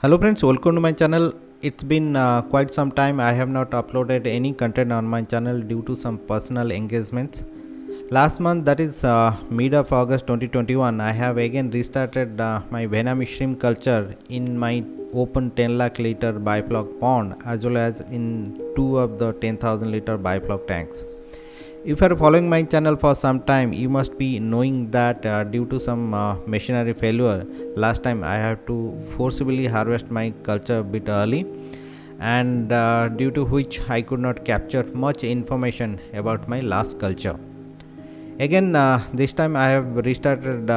Hello friends, welcome to my channel. It's been quite some time I have not uploaded any content on my channel due to some personal engagements. Last month, that is mid of August 2021, I have again restarted my Venami shrimp culture in my open 10 lakh liter bifloc pond as well as in two of the 10,000 liter bifloc tanks. If you are following my channel for some time, you must be knowing that due to some machinery failure, last time I have to forcibly harvest my culture a bit early, and due to which I could not capture much information about my last culture. Again, this time I have restarted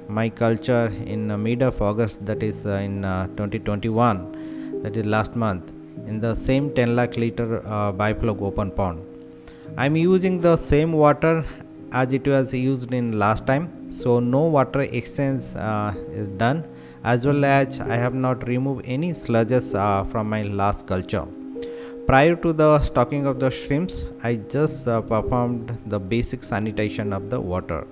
my culture in mid of August, that is in 2021, that is last month, in the same 10 lakh liter bifloc open pond. I'm using the same water as it was used in last time, so no water exchange is done, as well as I have not removed any sludges from my last culture. Prior to the stocking of the shrimps, I just performed the basic sanitation of the water.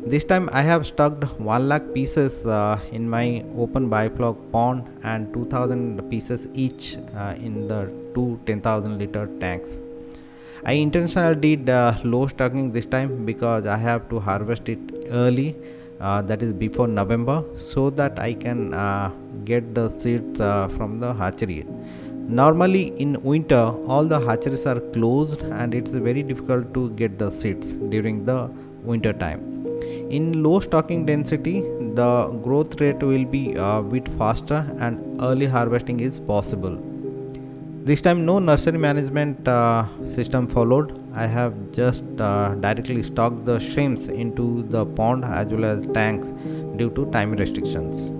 This time I have stocked 1 lakh pieces in my open bifloc pond and 2000 pieces each in the two 10,000 liter tanks. I intentionally did low stocking this time because I have to harvest it early, that is before November, so that I can get the seeds from the hatchery. Normally in winter all the hatcheries are closed and it's very difficult to get the seeds during the winter time. In low stocking density, the growth rate will be a bit faster and early harvesting is possible. This time no nursery management system followed. I have just directly stocked the shrimps into the pond as well as tanks due to time restrictions.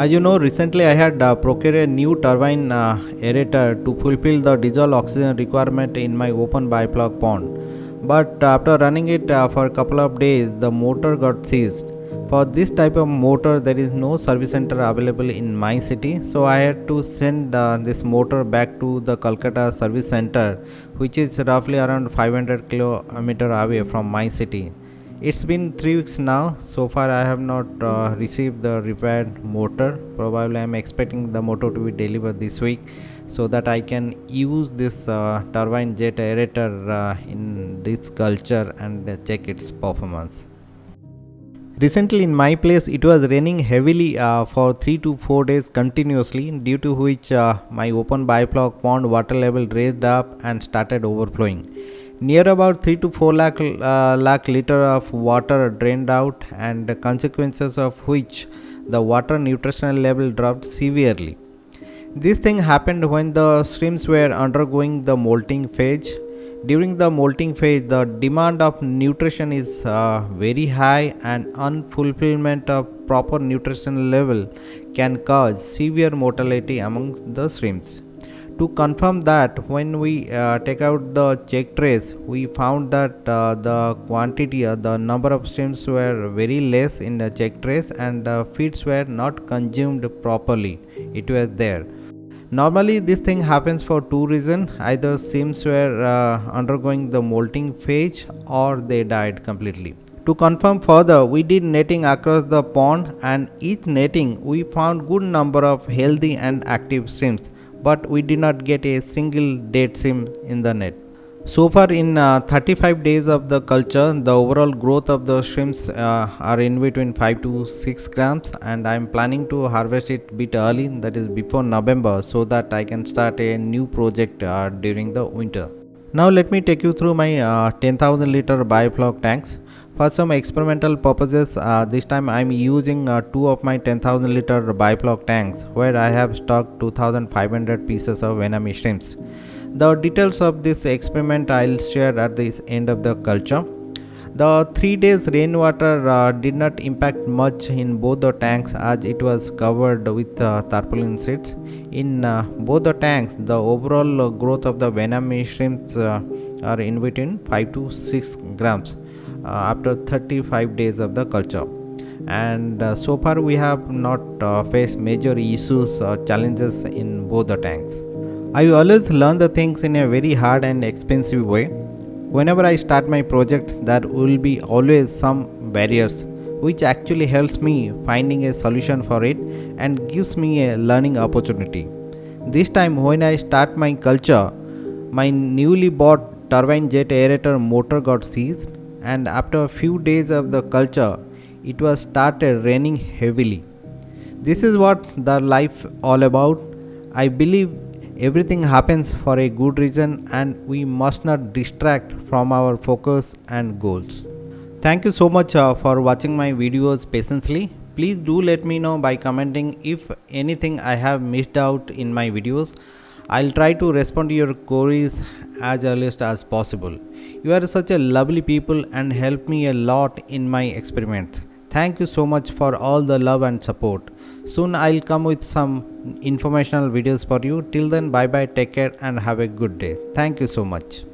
As you know, recently I had procured a new turbine aerator to fulfill the dissolved oxygen requirement in my open bifloc pond. But after running it for a couple of days, the motor got seized. For this type of motor, there is no service center available in my city, so I had to send this motor back to the Kolkata service center, which is roughly around 500 km away from my city. It's been 3 weeks now. So far, I have not received the repaired motor. Probably, I am expecting the motor to be delivered this week, so that I can use this turbine jet aerator in this culture and check its performance. Recently in my place it was raining heavily for 3 to 4 days continuously, due to which my open bifloc pond water level raised up and started overflowing. Near about 3 to 4 lakh liter of water drained out, and the consequences of which the water nutritional level dropped severely. This thing happened when the shrimps were undergoing the molting phase. During the molting phase, the demand of nutrition is very high, and unfulfillment of proper nutritional level can cause severe mortality among the shrimps. To confirm that, when we take out the check trace, we found that the quantity, the number of shrimps were very less in the check trace, and the feeds were not consumed properly. It was there. Normally this thing happens for two reasons: either shrimps were undergoing the molting phase or they died completely. To confirm further, we did netting across the pond, and each netting we found good number of healthy and active shrimps, but we did not get a single dead shrimp in the net. So far in 35 days of the culture, the overall growth of the shrimps are in between 5 to 6 grams, and I am planning to harvest it bit early, that is before November, so that I can start a new project during the winter. Now let me take you through my 10,000 liter bifloc tanks. For some experimental purposes, this time I am using two of my 10,000 liter bifloc tanks, where I have stocked 2,500 pieces of Venami shrimps. The details of this experiment I'll share at the end of the culture. The 3 days rainwater did not impact much in both the tanks, as it was covered with tarpaulin sheets. In both the tanks, the overall growth of the Venami shrimps are in between 5 to 6 grams after 35 days of the culture. And so far we have not faced major issues or challenges in both the tanks. I always learn the things in a very hard and expensive way. Whenever I start my project, there will be always some barriers, which actually helps me finding a solution for it, and gives me a learning opportunity. This time when I start my culture, my newly bought turbine jet aerator motor got seized, and after a few days of the culture, it was started raining heavily. This is what the life all about. I believe everything happens for a good reason and we must not distract from our focus and goals. Thank you so much for watching my videos patiently. Please do let me know by commenting if anything I have missed out in my videos. I'll try to respond to your queries as earliest as possible. You are such a lovely people and help me a lot in my experiments. Thank you so much for all the love and support. Soon I'll come with some informational videos for you. Till then, bye bye, take care and have a good day. Thank you so much.